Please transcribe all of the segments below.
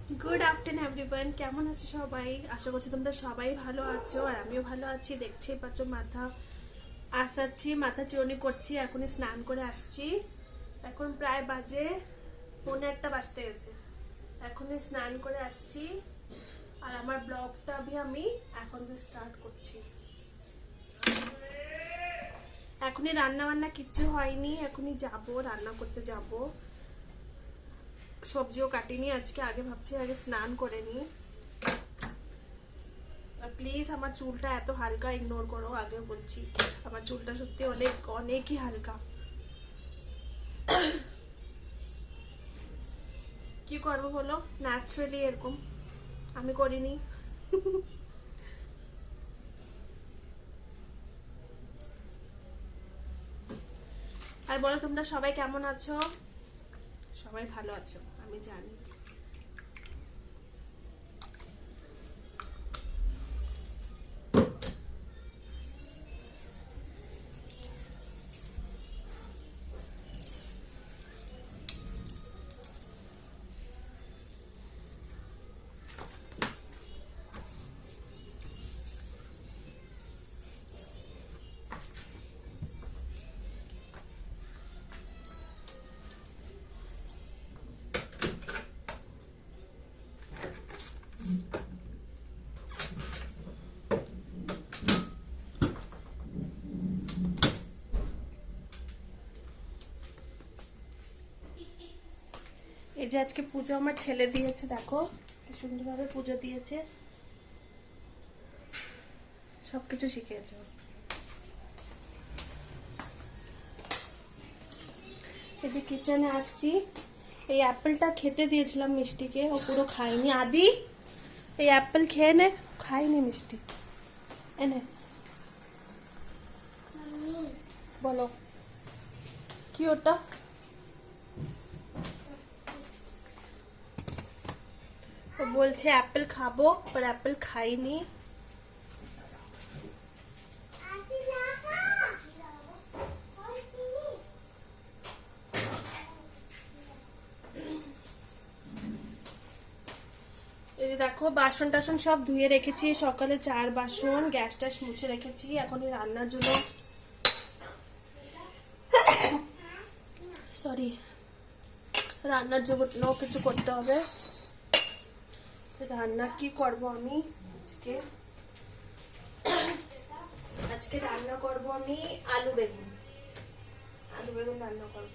Good afternoon everyone, কেমন আছো সবাই? আশা করছি তোমরা সবাই ভালো আছো আর আমিও ভালো আছি। দেখতেই পাচ্ছ মাথা আসাচ্ছি, মাথা চিরুনি করছি। এখনই স্নান করে আসছি। এখন প্রায় বাজে 1:45 বাজতে গেছে। এখনই স্নান করে আসছি আর আমার ব্লগটা আমি এখন তো স্টার্ট করছি। এখনই রান্না বান্না কিচ্ছু হয়নি, এখনই যাব রান্না করতে যাব। সবজিও কাটিনি আজকে, আগে ভাবছি আগে স্নান করে নিই। প্লিজ আমার চুলটা এত হালকা ইগনোর করো, আগে বলছি আমার চুলটা সত্যি অনেক অনেকই হালকা। কি করবো বলো, ন্যাচারালি এরকম আমি করিনি। আর বলো তোমরা সবাই কেমন আছো? সবাই ভালো আছো আমি জানি। এই যে আজকে পুজো আমার ছেলে দিয়েছে, দেখো কি সুন্দরভাবে পুজো দিয়েছে, সবকিছু শিখিয়েছে। এই যে কিচেনে আসছি, এই অ্যাপেলটা খেতে দিয়েছিলাম মিষ্টিকে, ও পুরো খায়নি। আদি এই অ্যাপেল খেয়ে নে, খাইনি মিষ্টি। এনে বলো কি ওটা? ও বলছে অ্যাপেল খাবো, पर অ্যাপেল খাইনি। এই দেখো বাসন টাসন সব ধুয়ে রেখেছি, সকালে 4 বাসন, গ্যাস ট্যাস মুছে রেখেছি। এখনই রান্নার জন্য সরি রান্নার জন্য কিছু করতে হবে। রান্না কি করব আমি আজকে? আজকে রান্না করব আমি আলু বেগুন। আলু বেগুন রান্না করব।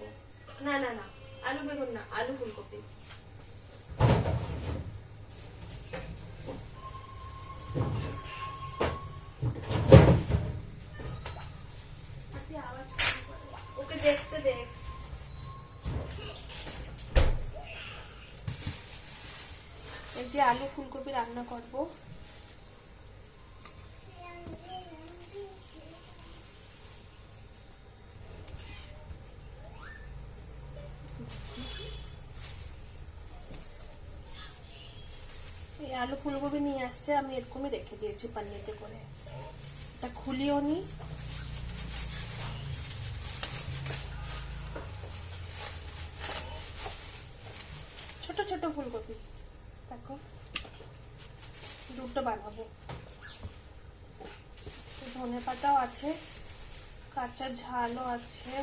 না না না, আলু বেগুন না, আলু ফুলকপি। ওকে দেখতে দেখ। এই যে আলু ফুলকপি রান্না করব। এই আলু ফুলকপি নিয়ে আসছে, আমি এরকমই রেখে দিয়েছি পানিতে করে, এটা খুলিও নি। ছোট ছোট ফুলকপি দেখো, দুটো বানাবো। ধনে পাতাও আছে, কাঁচা ঝালও আছে।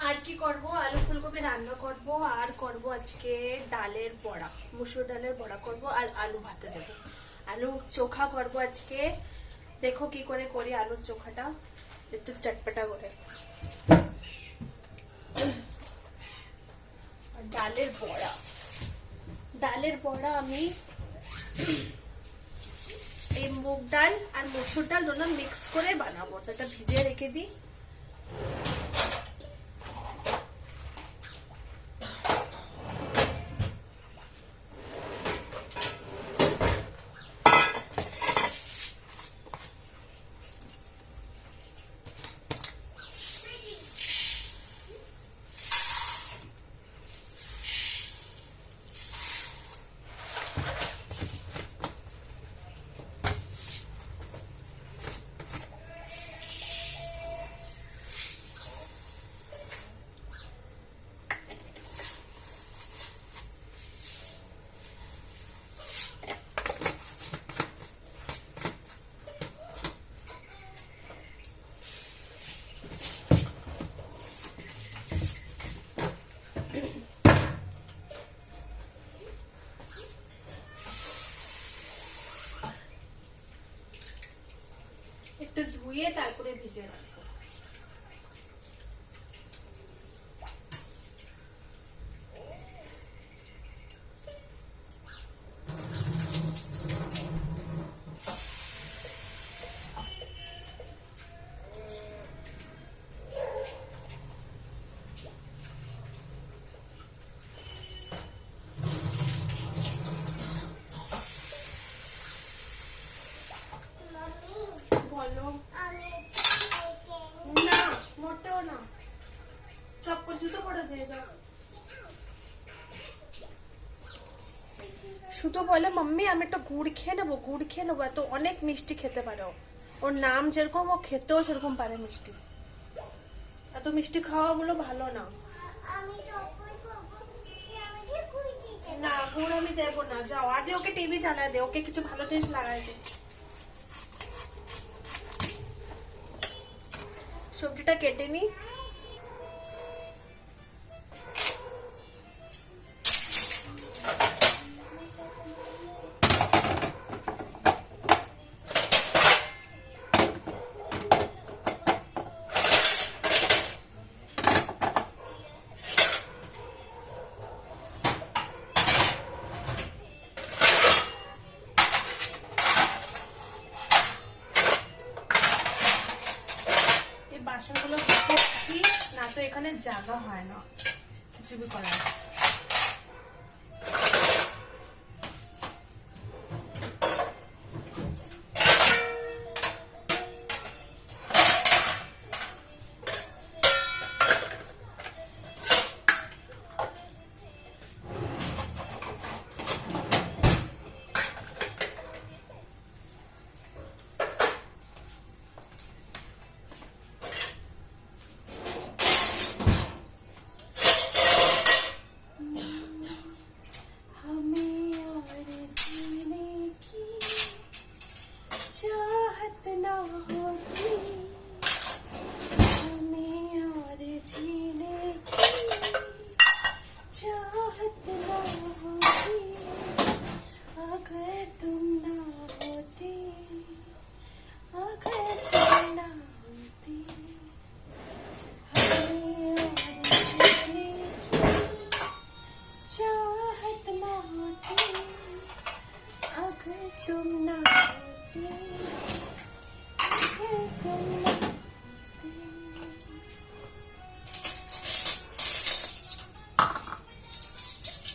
আর কি করব, আলু ফুলকপি রান্না করব আর করব আজকে ডালের বড়া, মুসুর ডালের বড়া করব আর আলু ভাতে দেব। আলু চোখা করব আজকে, দেখো কি করে করি আলুর চোখাটা, একটু চটপটা করে। আর ডালের বড়া, ডালের বড়া আমি এই মুগ ডাল আর মসুর ডাল দুটো মিক্স করে বানাবো, ওটা ভিজিয়ে রেখে দিই। একটু ধুয়ে তারপরে ভিজে রাখবো। বলো না, মোটেও না, চপ্পল জুতো পরে যেয়ে যাও। শুধু বলে মাম্মি আমি একটা গুড় খেয়ে নেবো, গুড় খেয়ে নেবো, এত অনেক মিষ্টি খেতে পারো। ওর নাম যেরকম ও খেতেও সেরকম পারে মিষ্টি। এত মিষ্টি খাওয়া গুলো ভালো না। না গুড় আমি দেবো না, যাও আগে ওকে টিভি চালায় দে, ওকে কিছু ভালো জিনিস লাগাই দে। সবজিটা কেটে নি। বাসনগুলো গুছিয়ে রাখি, না তো এখানে জায়গা হয় না কিছু বি করার।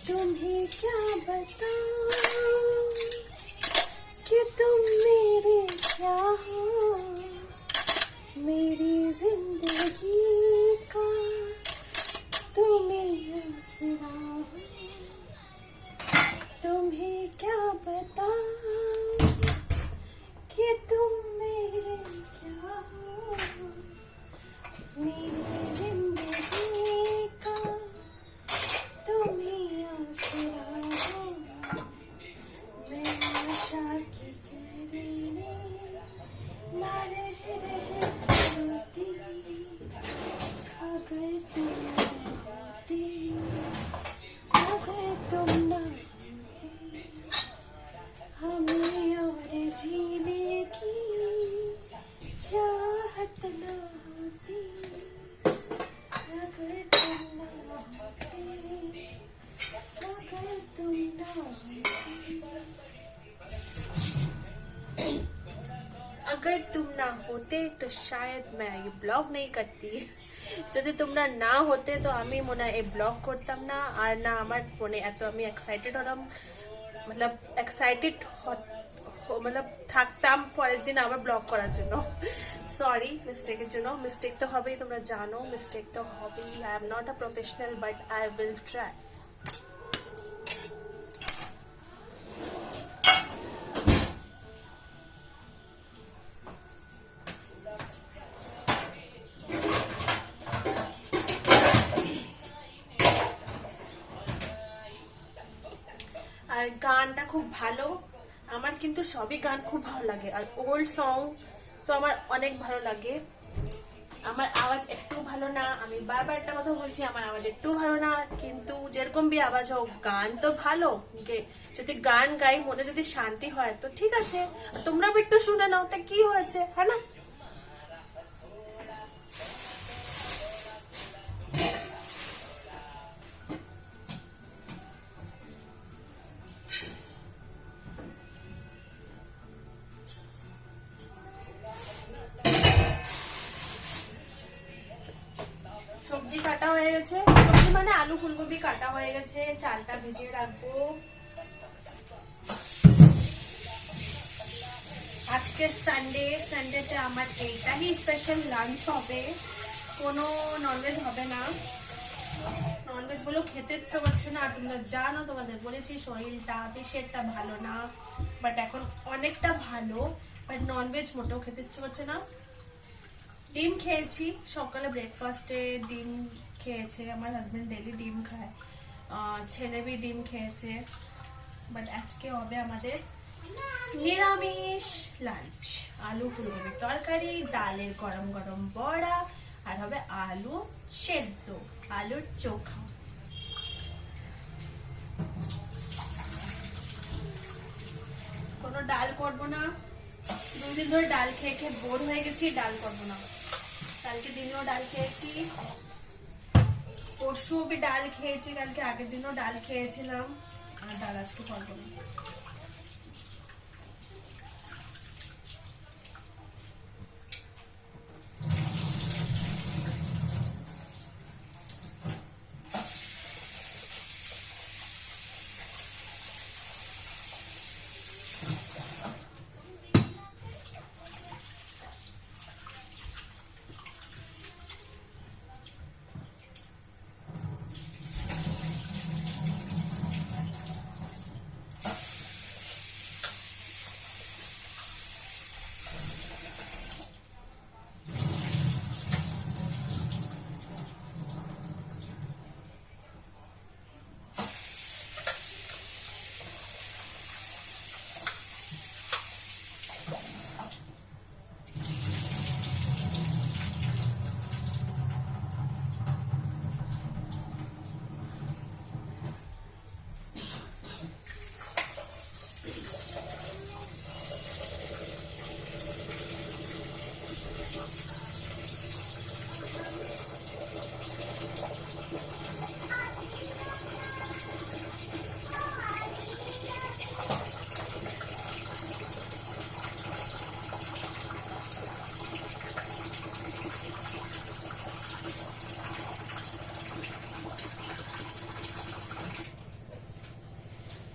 तुम्हें क्या बताऊं कि तुम मेरे क्या हो, मेरी जिंदगी का तुम्हें आसरा हो। तुम्हें क्या बताऊं कि तुम मेरे क्या हो, मेरी जिंदगी का तुम्हें आसरा हो। मैं आशा की किरणें ना रह रोती, अगर तुम ना होती, अगर तुम ना होती, हमें और जीने की चाहत ना होती, अगर तुम ना होती, अगर तुम ना होती, अगर तुम ना होते तो शायद मैं ये ব্লগ नहीं करती। যদি তোমরা না হতে তো আমি মনে হয় এই ব্লগ করতাম না, আর না আমার মনে এত আমি এক্সাইটেড হলাম, मतलब এক্সাইটেড मतलब থাকতাম পরের দিন আবার ব্লগ করার জন্য। সরি মিস্টেকের জন্য, মিস্টেক তো হবেই, তোমরা জানো মিস্টেক তো হবেই। I am not a professional but I will try. আর গানটা খুব ভালো, আমার কিন্তু সবই গান খুব ভালো লাগে, আর ওল্ড সং তো আমার অনেক ভালো লাগে। আমার আওয়াজ একটু ভালো না, আমি বারবার একটা কথা বলছি, আমার আওয়াজ একটু ভালো না, কিন্তু যেরকম বি আওয়াজ হোক গান তো ভালো। যদি গান গাই মনে যদি শান্তি হয় তো ঠিক আছে, তোমরা একটু শুনে নাও, তা কি হয়েছে, হ্যাঁ না? গেছে, সবজি মানে আলু ফুলকপি কাটা হয়ে গেছে, চালটা ভিজিয়ে রাখবো। আজকে সানডেতে আমার এইটাই স্পেশাল লাঞ্চ হবে, কোনো ননভেজ হবে না। ননভেজ বলে খেতে ইচ্ছে করছে না, আর তোমরা জানো, তোমাদের বলেছি শরীরটা বেশি একটা ভালো না, বাট এখন অনেকটা ভালো, বাট ননভেজ মোটেও খেতে ইচ্ছে করছে না। ডিম খেয়েছি সকালে, ব্রেকফাস্টে ডিম খেয়েছে, আমার হাজবেন্ড ডেলি ডিম খায়, ছেলে বি ডিম খেয়েছে, বাট আজকে হবে আমাদের নিরামিষ লাঞ্চ। আলু ফুলকপির তরকারি, ডালের গরম গরম বড়া, আর হবে আলু সেদ্ধ, আলুর চোখা। কোনো ডাল করবো না, 2 দিন ধরে ডাল খেয়ে খেয়ে বোর হয়ে গেছি, ডাল করবো না। কালকে দিনেও ডাল খেয়েছি, পরশু ডাল খেয়েছি, কালকে আগের দিনও ডাল খেয়েছিলাম, আর ডাল আজকে করবো না।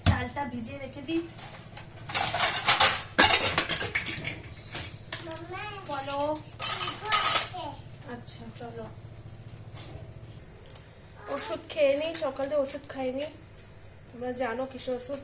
চালটা ভিজিয়ে রেখে দিই। বলো। আচ্ছা চলো, ওষুধ খেয়ে নি, সকালে ওষুধ খাইনি, তোমরা জানো কিসের ওষুধ।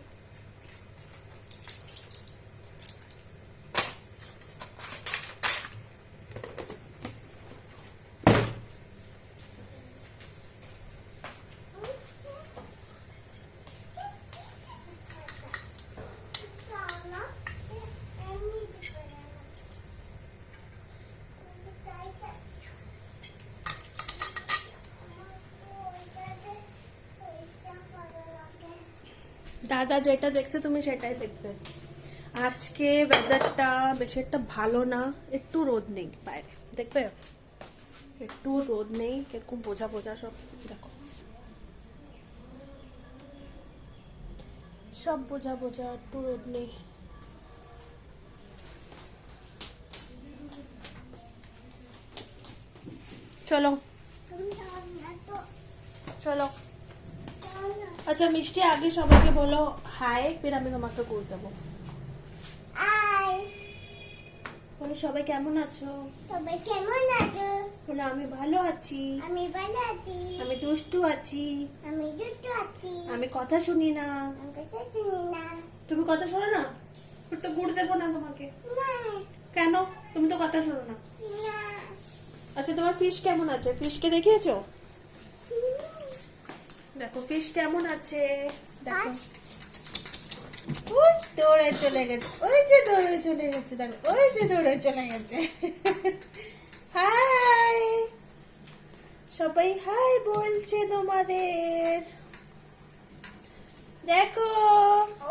দাদা যেটা দেখছে তুমি সেটাই দেখবে। আজকে ওয়েদারটা বেশি একটা ভালো না, একটু রোদ নেই বাইরে, দেখবে একটু রোদ নেই, কিরকম বোঝা বোঝা সব, দেখো সব বোঝা বোঝা, একটু রোদ নেই। চলো চলো। আচ্ছা মিষ্টি, আগে সবাইকে বলো হাই, ফির আমি তোমাকে করে দেবো। বলো সবাই কেমন আছো? সবাই কেমন আছো? বলো আমি ভালো আছি। আমি ভালো আছি। আমি দুষ্টু আছি। আমি দুষ্টু আছি। আমি কথা শুনি না। আমি কথা শুনি না। তুমি কথা শোনো না? ফির তো গুড় দেবো না তোমাকে। না। কেন? তুমি তো কথা শোনো না। না। আচ্ছা তোমার ফিশ কেমন আছে? ফিশকে দেখিয়েছো? দেখো ফিশ কেমন আছে, দেখো। ওই দৌড়ে চলে গেছে, ওই যে দৌড়ে চলে গেছে, দেখো ওই যে দৌড়ে চলে গেছে। হাই, সবাই হাই বলছে তোমাদের, দেখো।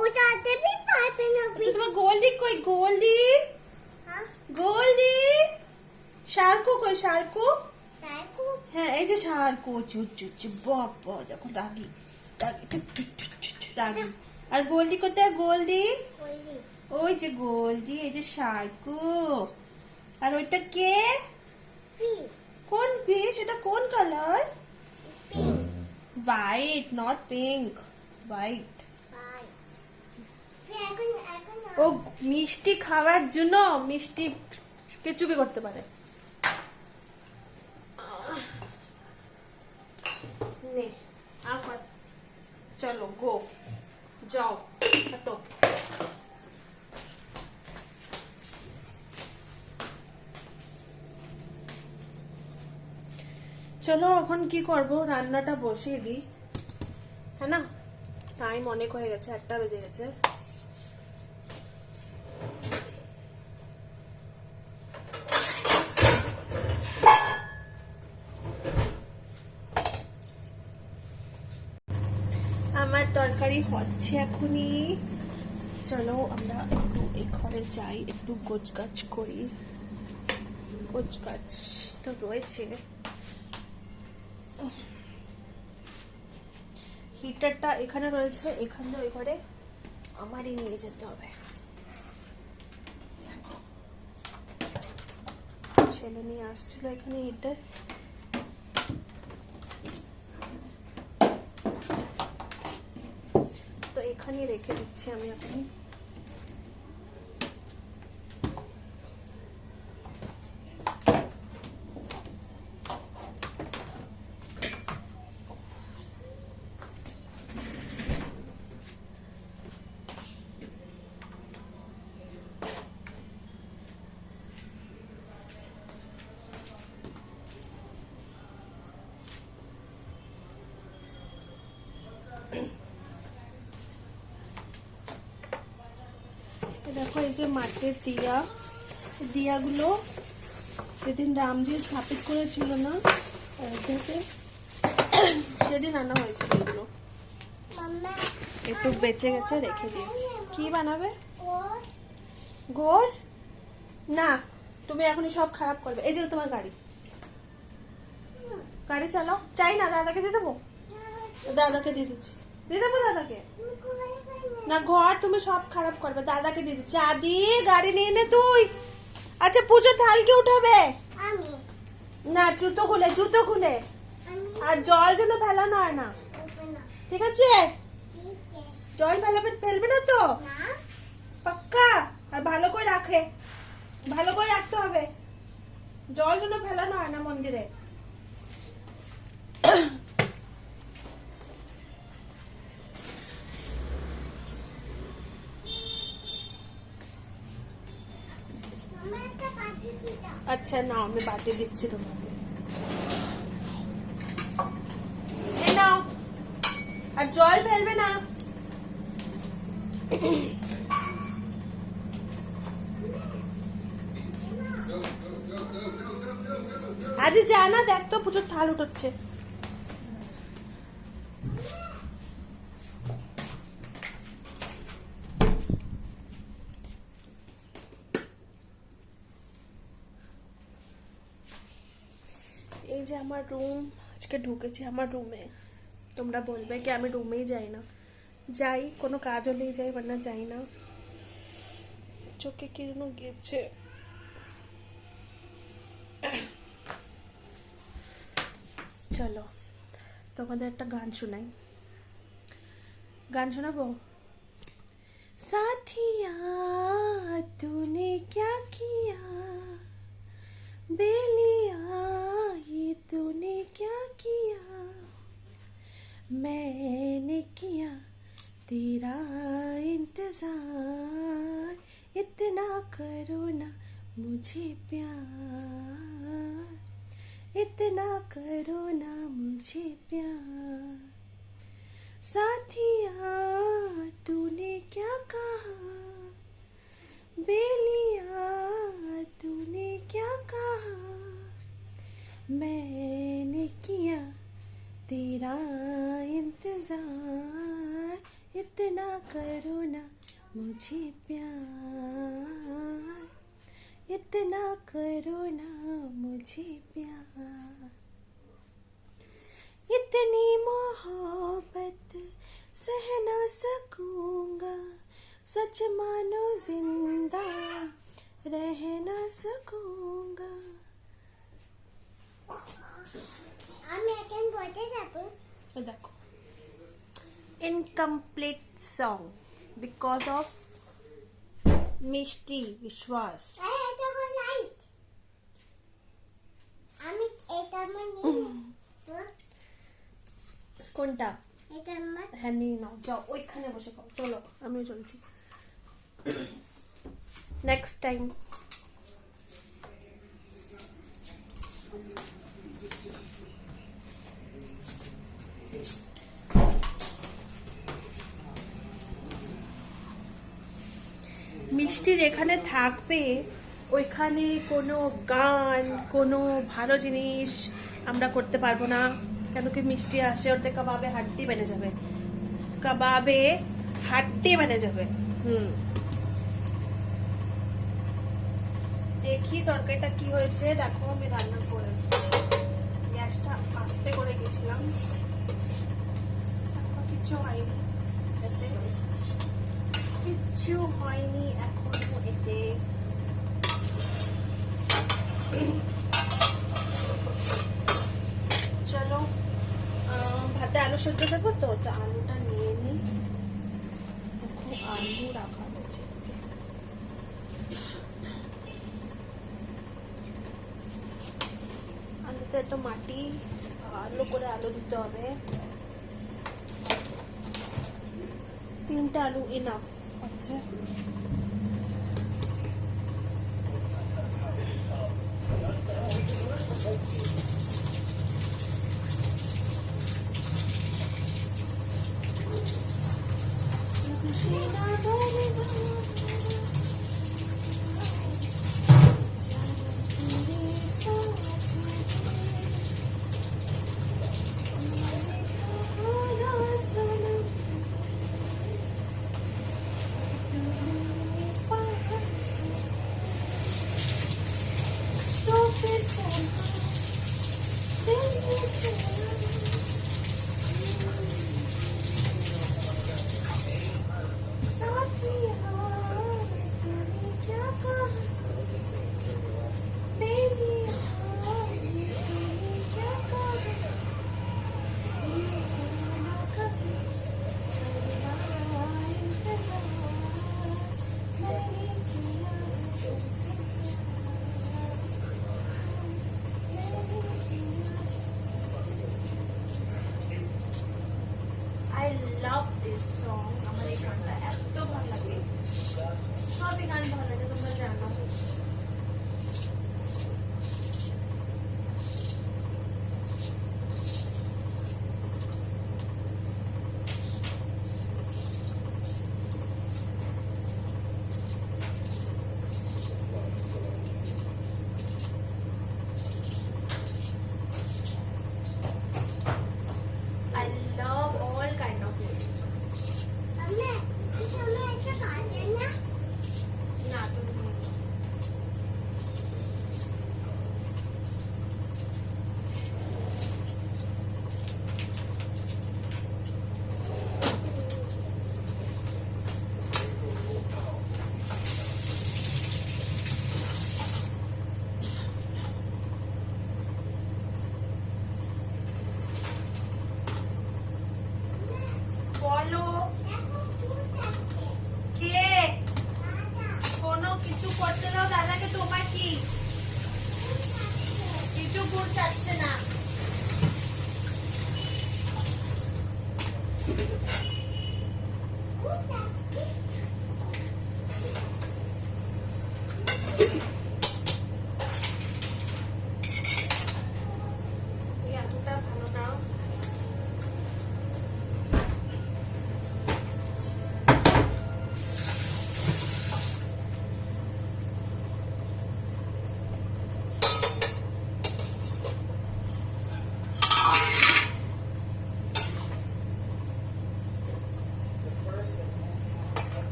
ওটাতে भी পারবে না। আচ্ছা তোমার গোল্ডি কই? গোল্ডি, হ্যাঁ? গোল্ডি, শার্কু কই? শার্কু, দেখো। হ্যাঁ এই যে শার্কু, চুপ চুপ চুপ, বাবা দেখো রাগি রাগি, টুক টুক টুক টুক টুক, রাগি। আর গোল্ডি কোথায়? গোল্ডি, বলি। ওই যে গোল্ডি, এই যে শার্কু। আর ওইটা কে? ফিশ। কোন ফিশ? এটা কোন colour? pink. White, not pink, white. Five. এখন ও মিষ্টি খাওয়ার জন্য মিষ্টি কে চুপি করতে পারে। নে আবার চলো গো, যাও তো। চলো এখন কি করব, রান্নাটা বসিয়ে দিই, হ্যাঁ না? টাইম অনেক হয়ে গেছে, 1টা বেজে গেছে। আমার তরকারি হচ্ছে এখনই। চলো আমরা একটু এই ঘরে যাই, একটু গোছগাছ করি। গোছগাছ তো রয়েছে, হিটারটা এখানে রয়েছে, এখান দিয়ে ওই ঘরে আমারই নিয়ে যেতে হবে। ছেলে নিয়ে আসছিল এখানে হিটার, তো এখানে রেখে দিচ্ছি আমি এখন। দেখো এই যে মাটির দিয়াগুলো যেদিন রামজি স্থাপিত করেছিল না অযোধ্যাতে, সেদিন আনা হয়েছিল এগুলো, মাম্মা একটু বেঁচে গেছে, রেখে দিয়েছি। কি বানাবে? ওর গোল না, তুমি এখনই সব খারাপ করবে। এই যে তোমার গাড়ি, গাড়ি চালাও। চাই না, দাদাকে দিয়ে দেবো, দাদাকে দিয়ে দিচ্ছি, দিয়ে দেবো দাদাকে। না ঘর তুমি সব খারাপ করবে, দাদাকে দিয়ে দিচ্ছি। আদি গাড়ি নিয়ে নে তুই। আচ্ছা পুজোর থাল কে উঠাবে? আমি না জুতো খুলে, জুতো খুলে, আমি আর জল যেন ফেলানো হয় না, ওপেন না ঠিক আছে? ঠিক আছে জল ফেলবে না তো, না পাক্কা? আর ভালো করে রাখে, ভালো করে রাখতে হবে, জল যেন ফেলানো হয় না মন্দিরে। মাম্মা একটা পাখি দিতা আচ্ছা না, আমি বাটি দিচ্ছি তোমাকে, এই নাও। আর জল ফেলবে না। আজ যা না, দেখ তো পুজোর থাল উঠোচ্ছে। এই যে আমার রুম, আজকে ঢুকেছি আমার রুমে। তোমরা বলবে কি আমি রুমেই যাই না, যাই, কোনো কাজ হলেই যাই, বাট না যাই না। চোখে কিরণ গেছে। চলো তোমাদের একটা গান শোনাই, গান শোনাবো। साथिया तूने क्या किया, बेलिया ये तूने क्या किया, मैंने किया तेरा इंतजार, इतना करो ना मुझे प्यार, इतना करो ना मुझे प्यार। साथिया तूने क्या कहा, बेलिया तूने क्या कहा, मैंने किया तेरा इंतजार, इतना करो ना मुझे प्यार, इतना करो ना मुझे प्यार। इतनी मोहब्बत सह ना सकूंगा, सच मानो जिंदा रह ना सकूंगा। আমি এখন বলতে যাবো। এই দেখো, ইনকমপ্লিট সং বিকজ অফ মিষ্টি বিশ্বাস। এই এটা কোন লাইট? আমি এটা আমার কোনটা? এটা আমার হ্যাঁ নিয়ে নাও, যাও ওইখানে বসে খাও। চলো আমিও চলছি নেক্সট টাইম। মিষ্টি যেখানে থাকবে ওইখানে কোনো গান, কোনো ভালো জিনিস আমরা করতে পারবো না। কেন কি মিষ্টি আসে, ওতে কাবাবে হাড্ডি বেড়ে যাবে, কাবাবে হাড্ডি বেড়ে যাবে। দেখি তরকারিটা কি হয়েছে। দেখো আমি রান্না করে গ্যাসটা আস্তে করে গেছিলাম, কিচ্ছু হয়নি এতে, কিচ্ছু হয়নি এখনো এতে। চলো ভাতে আলু সেদ্ধ দেবো, তো আলুটা নিয়ে নিই। দেখো আলু রাখা হয়েছে, আলুতে একটু মাটি ভালো করে আলু দিতে হবে। 3টা আলু ইনাফ আছে। I love this song. আমার এই গানটা এত ভালো লাগে, সবই গান ভালো লাগে তোমরা জানো। I love all kind of music. আমি একটা কাজে না না তুমি বলো এখন ফুল থাকছে কে দাদা কোনো কিছু করতে দাও দাদাকে। তোমার কি কিছু গুড় চাচ্ছে না? ফুল থাকছে এই আলুটা ভালো নাও।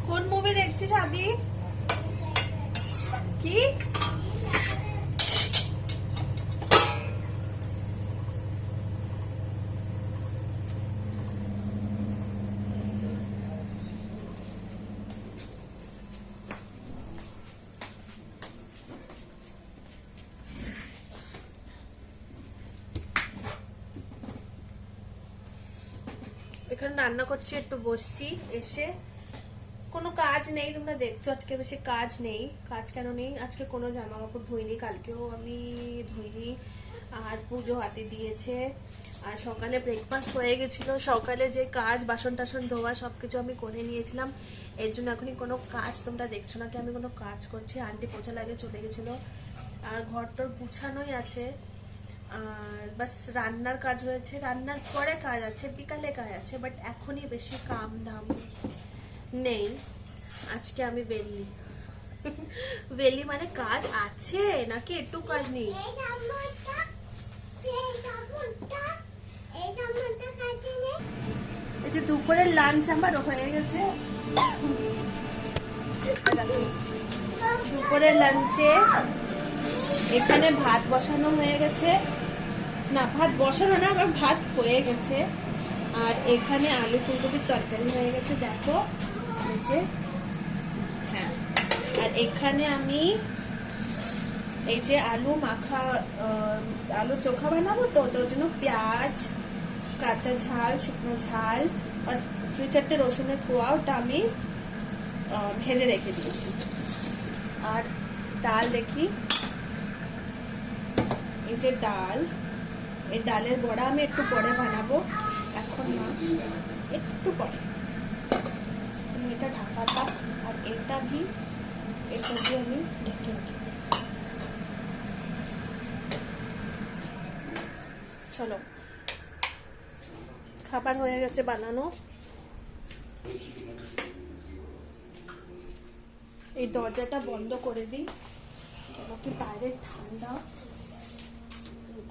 কোন মুভি দেখছিস আদি? কি এখানে রান্না করছি, একটু বসছি, এসে কোনো কাজ নেই, তোমরা দেখছো আজকে বেশি কাজ নেই। কাজ কেন নেই, আজকে কোনো জামা কাপড় ধুইনি, কালকেও আমি ধুইনি। আর পুজো হাতে দিয়েছে, আর সকালে ব্রেকফাস্ট হয়ে গেছিল। সকালে যে কাজ, বাসন টাসন ধোয়া সবকিছু আমি করে নিয়েছিলাম, এর জন্য এখনই কোনো কাজ তোমরা দেখছো না কি আমি কোনো কাজ করছি। আন্টি পোছা লাগে চলে গেছিলো, আর ঘরটার গুছানোই আছে। আর বাস রান্নার কাজ হয়েছে, রান্নার পরে কাজ আছে, বিকালে কাজ আছে, বাট এখনই বেশি কাম ধাম নেই। আজকে আমি বেলি বেলি মানে কাজ আছে নাকি একটু কাজ নেই? এই জামাটা কাটে নে। এই যে দুপুরের লাঞ্চ আমার হয়ে গেছে। দুপুরের লাঞ্চে এখানে ভাত বসানো হয়ে গেছে, না ভাত বসানো না, আমার ভাত হয়ে গেছে। আর এখানে আলু ফুলকপির তরকারি হয়ে গেছে, দেখো এই যে। হ্যাঁ, আর এখানে আমি এই যে আলু মাখা, আলু চোখা বানাবো, তো ওর জন্য পেঁয়াজ, কাঁচা ঝাল, শুকনো ঝাল আর 2-4টে রসুনের কোয়া, ওটা আমি ভেজে রেখে দিয়েছি। আর ডাল দেখি, এই যে ডাল, এই ডালের বড়া আমি একটু পরে বানাবো, এখন না, একটু পরে। আমি এটা ঢাকাটা আর এটা দিয়ে আমি ঢেকে রাখি। চলো, খাবার হয়ে গেছে বানানো। এই দরজাটা বন্ধ করে দিই, কেন কি বাইরে ঠান্ডা।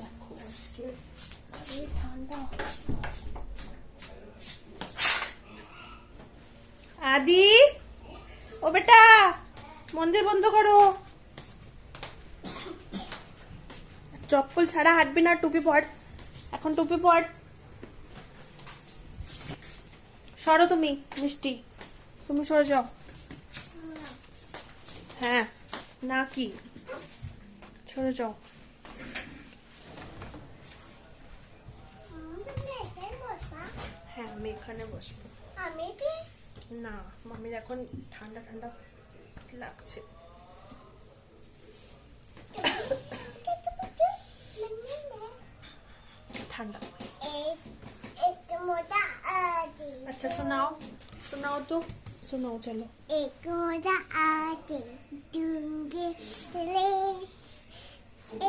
দেখো আজকে ঠান্ডা। আদি, ও বেটা, মন্দির বন্ধ করো। চপ্পল ছাড়া হাঁটবি না, টুপি পর, এখন টুপি পর। সরো তুমি, মিষ্টি তুমি সরে যাও। হ্যাঁ না কি, সরে যাও। তুমি এটাই বসা। হ্যাঁ আমি এখানে বসবো। আমি কি না, মামির এখন ঠান্ডা ঠান্ডা লাগছে। ঠান্ডা। एक मोटा आदि अच्छा सुनाओ, सुनाओ तो, सुनाओ चलो। एक मोटा आदि दूंगे ले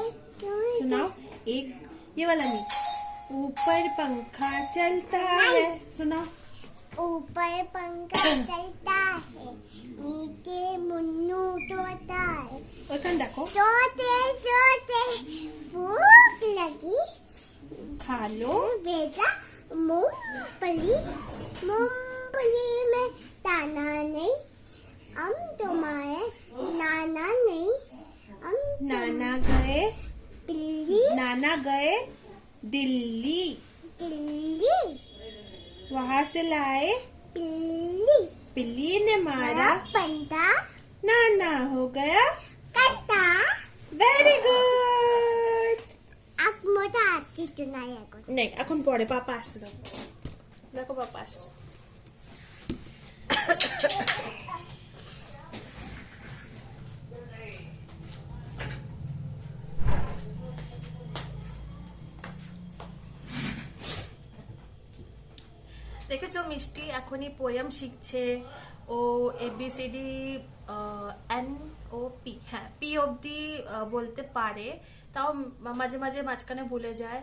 एक सुनाओ, एक ये वाला नहीं, ऊपर पंखा चलता है, सुनाओ। ऊपर पंखा चलता है नीचे मुन्नू तोता है ওইখানে দেখো, तोते तोते भूख लगी खा लो। बेटा मूंगफली मूंगफली में दाना नहीं हम तुम्हारे नाना नहीं हम नाना गए, बिल्ली नाना गए दिल्ली, बिल्ली वहां से लाए, बिल्ली बिल्ली ने मारा, पंटा नाना हो गया। कटा वेरी गुड। आप मोटा आती सुनाया कुछ नहीं এখন পরে, পাপা আসছে, দেখো দেখো পাপা আসছে। দেখেছো মিষ্টি এখনই পোয়েম শিখছে, ও ABCD এন ও পি, হ্যাঁ পি অবধি বলতে পারে, তাও মাঝে মাঝে মাঝখানে ভুলে যায়,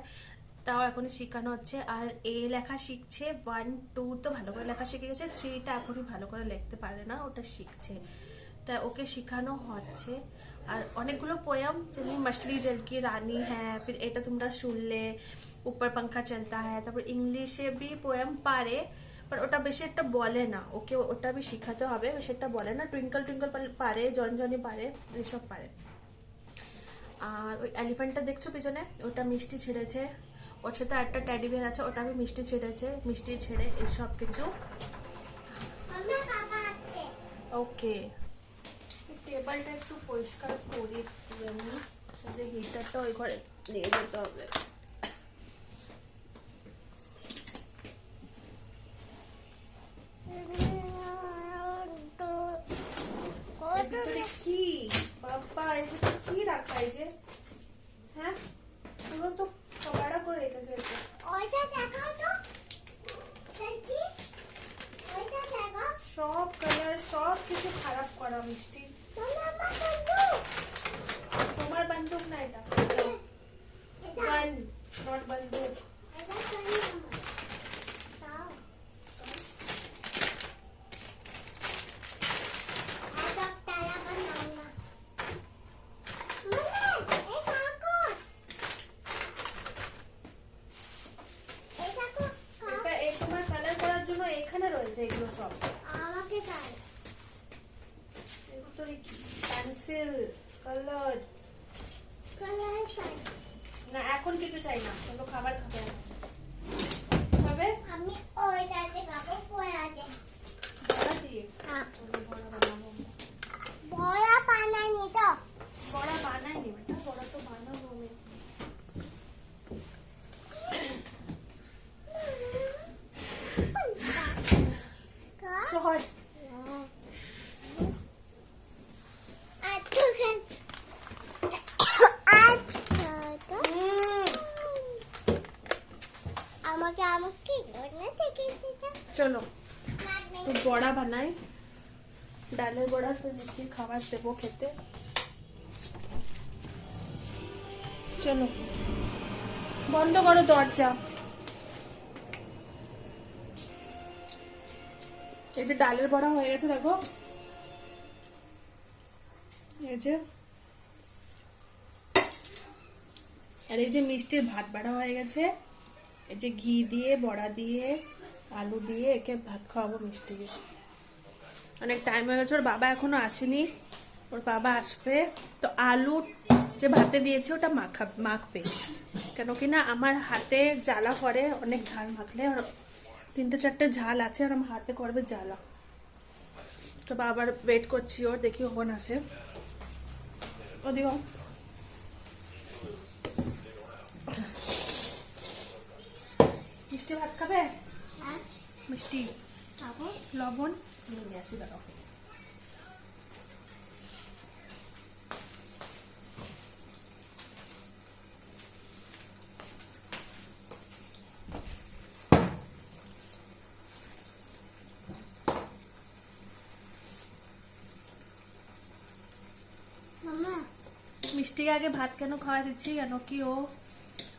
তাও এখনই শেখানো হচ্ছে। আর এ লেখা শিখছে, 1-2 তো ভালো করে লেখা শিখে গেছে, 3টা এখনই ভালো করে লিখতে পারে না, ওটা শিখছে, তাই ওকে শেখানো হচ্ছে। আর অনেকগুলো পোয়েম, যেমনি মছলি জল কি রানী হ্যাঁ, ফির এটা তোমরা শুনলে, উপর পাঙ্খা চলতা হ্যাঁ, তারপর ইংলিশে বি পোয়েম পারে, বাট ওটা বেশি একটা বলে না, ওকে ওটা বি শিখাতে হবে, বেশি একটা বলে না। টুইঙ্কল টুইঙ্কল পারে, জনজনি পারে, এসব পারে। আর ওই এলিফ্যান্টটা দেখছো পিছনে, ওটা মিষ্টি ছেড়েছে, ওর সাথে একটা ট্যাডি বিয়ার আছে, ওটা আমি মিষ্টি ছেড়েছে, মিষ্টি ছেড়ে এইসব কিছু। আমরা বাবা আছে ওকে, টেবিলটা একটু পরিষ্কার করি আমি, যে হিটারটা ওই ঘরে নিয়ে যেতে হবে। ভিতরে কি বাবা, এর ভিতরে কি রাখা এই যে? হ্যাঁ, পুরো তো কবাড়া করে রেখেছে এটা। ওইটা দেখাও তো সত্যি ওইটা দেখাও সব কালার সব কিছু খারাপ করা মিষ্টি। তোমার বন্দুক না এটা, গান নট বন্দুক। এটা এই তোমার কালার করার জন্য এখানে রয়েছে এগুলো সব। আমাকে চাই এর ভিতরে কি পেন্সিল কালার। কালার চাই না এখন কিছু চাই না, কোনো খাবার খাবে না। খাবে আমি ওইটাতে খাবো পোয়াতে বড়া দিয়ে। হ্যাঁ চলো বড়া বানাবো। বড়া বানানি তো বড়া বানাইনি বেটা, বড়া তো বানাবো আমি। সহজ। আমাকে আমাকে চলো তো বড়া বানাই, ডালের বড়া। তো মিষ্টির খাবার দেবো খেতে। চলো বন্ধ করো দরজা। এই যে ডালের বড়া হয়ে গেছে দেখো, এই যে। আর এই যে মিষ্টির ভাত বাড়া হয়ে গেছে। এই যে ঘি দিয়ে বড়া দিয়ে আলু দিয়ে একে ভাত খাওয়াবো মিষ্টিকে। অনেক টাইম হয়ে গেছে, ওর বাবা এখনো আসেনি, ওর বাবা আসবে তো আলু যে ভাতে দিয়েছে ওটা মাখবে। কেন কি না আমার হাতে জ্বালা করে, অনেক ঝাল মাখলে। আর 3-4টে ঝাল আছে আর আমার হাতে করবে জ্বালা। তো বাবার ওয়েট করছি ওর, দেখি কখন আসে। ওদিকে মিষ্টি ভাত খাবে? মিষ্টি লবণ নিয়ে আসি দাঁড়াও। মিষ্টিকে আগে ভাত কেন খাওয়া দিচ্ছি, কেন কি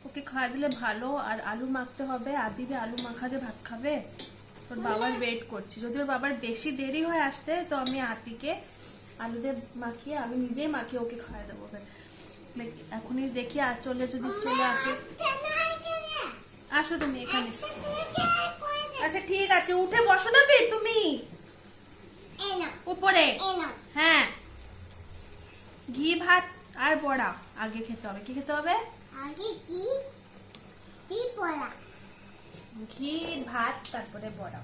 ওকে খাওয়া দিলে ভালো। আর আলু মাখতে হবে, আদিবে আলু মাখা যে ভাত খাবে। ওর বাবার ওয়েট করছি, যদি ওর বাবার বেশি দেরি হয় আসতে তো আমি আতিকে আলু দিয়ে মাখিয়ে আমি নিজেই মাখিয়ে ওকে খাওয়া দেবো। এখনই দেখি যদি চলে আসে। আসো তুমি এখানে। আচ্ছা ঠিক আছে, উঠে বসো না ফির তুমি উপরে। হ্যাঁ, ঘি ভাত আর বড়া আগে খেতে হবে। কি খেতে হবে? আগে কি কি বড়া? ঘি ভাত তারপরে বড়া।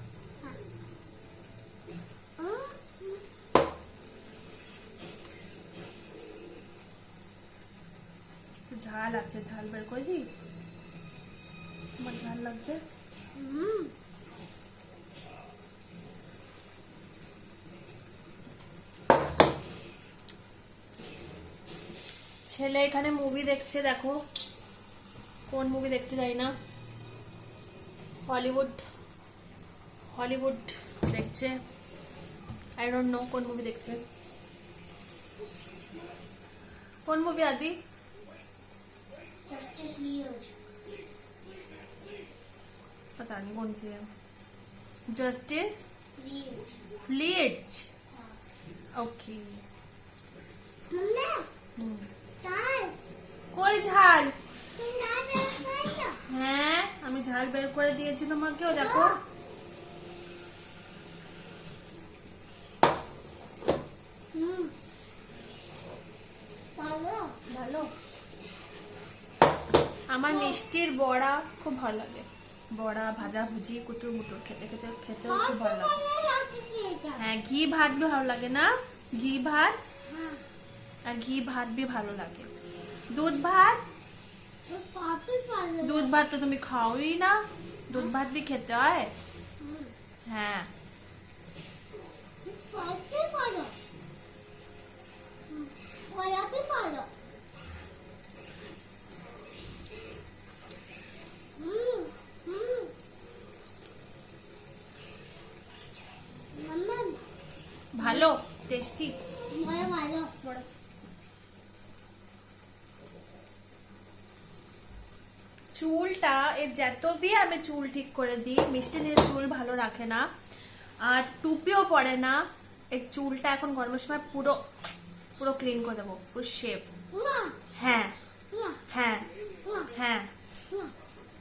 ঝাল আছে, ঝাল বের করে দিই। আমার ঝাল লাগবে। ছেলে এখানে মুভি দেখছে, দেখো কোন মুভি দেখছে জানি না। হলিউড দেখছে। আই ডোন্ট নো কোন মুভি দেখছে। কোন মুভি আদি? जस्टिस लीज पता नहीं कौन सी है। Justice lease lease okay. Mummy তাই কই ঝাল? তুমি না বের করেছো? হ্যাঁ আমি ঝাল বের করে দিয়েছি তোমাকেও, দেখো। ভালো ভালো। আমার মিষ্টির বড়া খুব ভালো লাগে। বড়া ভাজা ভুজি কুটুর মুটুর খেতেও খুব ভালো লাগে। হ্যাঁ ঘি ভাত भी ভালো লাগে না? ঘি ভাত আর ঘি ভাত भी ভালো লাগে। দুধ ভাত দুধ ভাত তো তুমি খাওই না, দুধ ভাত भी খেতে হয়। হ্যাঁ ভালো টেস্টি। ভালো চুলটা এর যত भी আমি চুল ঠিক করে দিই, মিষ্টি নিয়ে চুল ভালো রাখে না আর টুপিও পরে না। এই চুলটা এখন গরমের সময় পুরো পুরো ক্লিন করে দেবো, পুরো শেপ। হ্যাঁ হ্যাঁ হ্যাঁ,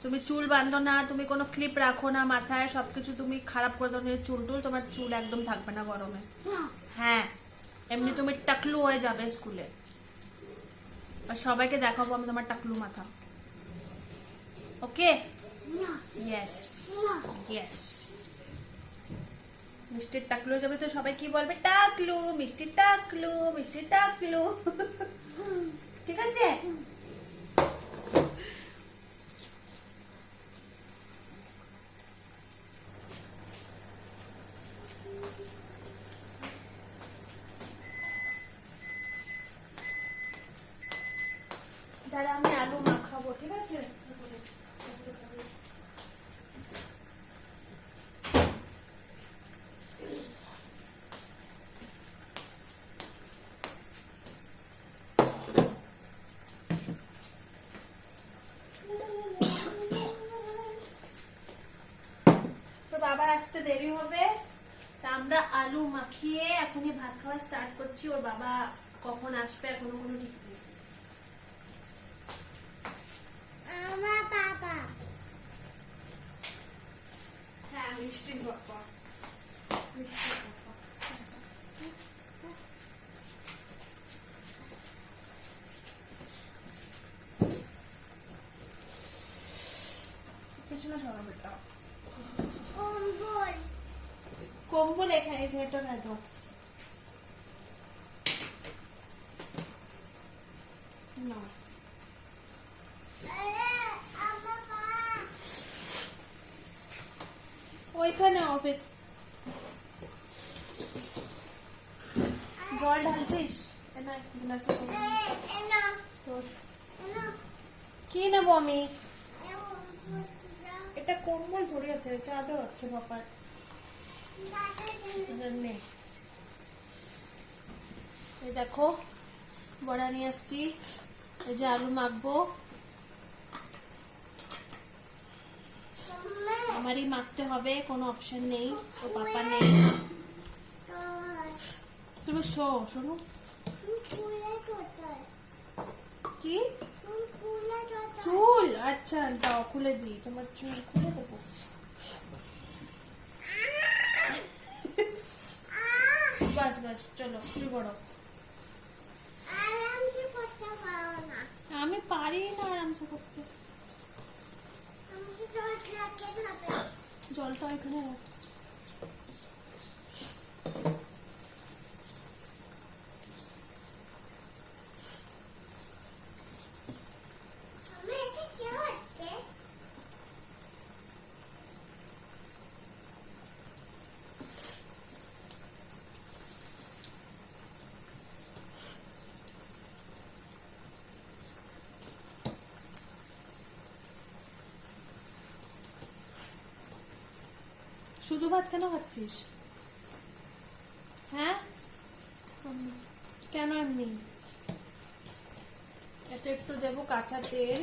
তুমি চুল বাঁধো না, তুমি কোনো ক্লিপ রাখো না মাথায়, সবকিছু তুমি খারাপ করে দাও চুল টুল, তোমার চুল একদম থাকবে না গরমে। হ্যাঁ, এমনি তুমি টাকলু হয়ে যাবে স্কুলে, আর সবাইকে দেখাবো আমি তোমার টাকলু মাথা। ওকে, ইয়েস ইয়েস। মিষ্টির টাকলু হয়ে যাবে তো সবাই কি বলবে, টাকলু, মিষ্টির টাকলু, মিষ্টির টাকলু। ঠিক আছে। দাঁড়া আমি আলু মাখাবো, ঠিক আছে। তো বাবার আসতে দেরি হবে, তা আমরা আলু মাখিয়ে এখনই ভাত খাওয়া স্টার্ট করছি। ওর বাবা কখন আসবে এখনো কোনো ঠিক নেই। আমার বাবা হ্যাঁ, মিষ্টির বাবা, মিষ্টির বাবা। পিছনে সরা বেটা, কম্বল কম্বল এখানে যে এটা রাখো। না আমার মা ওইখানে হবে। জল ঢালছিস? না গ্লাসে এনা তোর এনা কি নেবো আমি? এটা কম্বল ধরে আছে, চাদর আছে বাবার। নে, এই দেখো বড়া নিয়ে আসছি, এই যে আলু মাখবো। আমারই মাখতে হবে, কোনো অপশন নেই, ও পাপা নেই। তুমি শোনো কি চুল, আচ্ছা দাও খুলে দিই, তোমার চুল খুলে দেবো। বাস বাস চলো শুরু করো। আমি পারি না আরামসে করতে। জলটা ওইখানে রাখ। শুধু ভাত কেন খাচ্ছিস? হ্যাঁ কেন এমনি? এটা একটু দেবো কাঁচা তেল।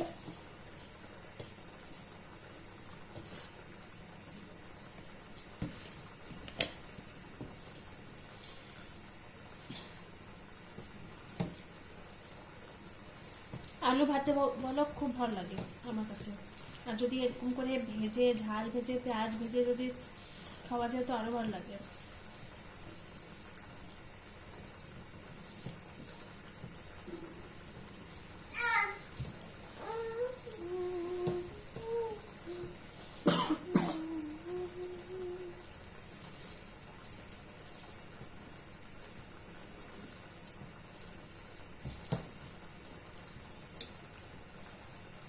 আলু ভাতে বলো খুব ভালো লাগে আমার কাছে, আর যদি এরকম করে ভেজে ঝাল ভেজে পেঁয়াজ ভেজে যদি খাওয়া যায় তো আরো ভালো লাগে।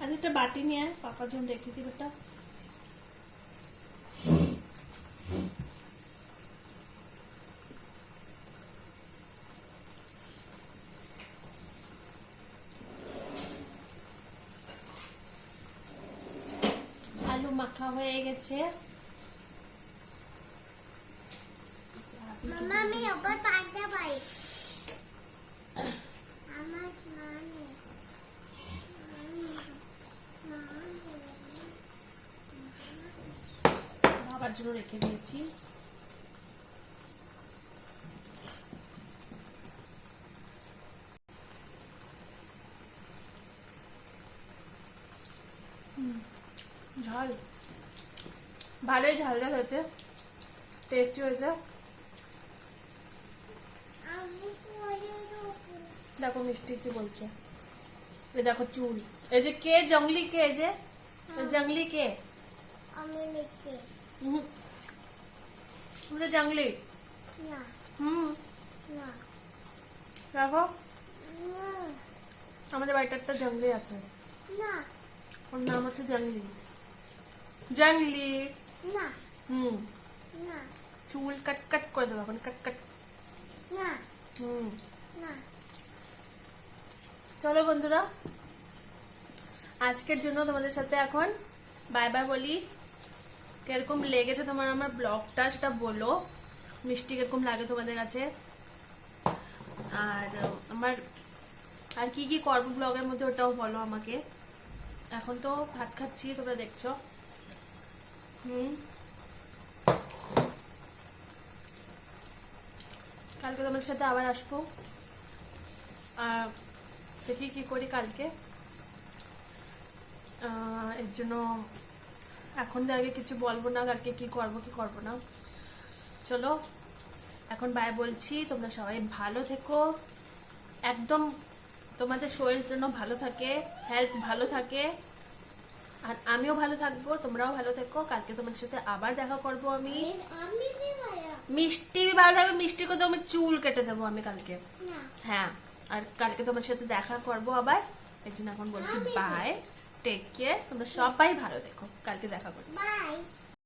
আর একটা বাটি নিয়ে পাপার জন্য রেখে দিই বেটা। আলু মাখা হয়ে গেছে, মামা আমি আবার পাঁচটা পাই আমার মানে বাবার জন্য রেখে দিয়েছি। ঝাল ভালোই ঝাল ঝাল হয়েছে, টেস্টি হয়েছে। আমি পরে দেখো মিষ্টি কি বলছে, এই দেখো চুল, এই যে কে জঙ্গলি, কে এই যে জঙ্গলি কে, আমি মিথ্যে তোমরা জঙ্গলি। না না দেখো না আমাদের বাড়িতে একটা জঙ্গলি আছে, না ওর নাম হচ্ছে জঙ্গলি। জঙ্গলি না না চুল কাট কাট করে দেবো এখন, কাট কাট। না হুম না চলো বন্ধুরা, আজকের জন্য তোমাদের সাথে এখন বাই বাই বলি। কিরকম লেগেছে তোমার আমার ব্লগটা সেটা বলো, মিষ্টি কিরকম লাগে তোমাদের কাছে, আর আমার আর কি কি করবো ব্লগের মধ্যে ওটাও বলো আমাকে। এখন তো ভাত খাচ্ছি, তোমরা দেখছো। কালকে তোমাদের সাথে আবার আসবো, আর দেখি কি করি কালকে। এর জন্য এখন আগে কিছু বলবো না, কালকে কি করবো না। চলো এখন বাই বলছি, তোমরা সবাই ভালো থেকো, একদম তোমাদের শরীর জন্য ভালো থাকে, হেলথ ভালো থাকে, আর আমিও ভালো থাকবো, তোমরাও ভালো থেকো। কালকে তোমাদের সাথে আবার দেখা করবো আমি। আমি কি ভালো মিষ্টি ভালো থাকবে, মিষ্টিকে তো আমি চুল কেটে দেবো আমি কালকে। না হ্যাঁ, আর কালকে তোমার সাথে দেখা করবো আবার, এর জন্য এখন বলছি বাই, টেক কেয়ার, তোমরা সবাই ভালো দেখো, কালকে দেখা করছি। বাই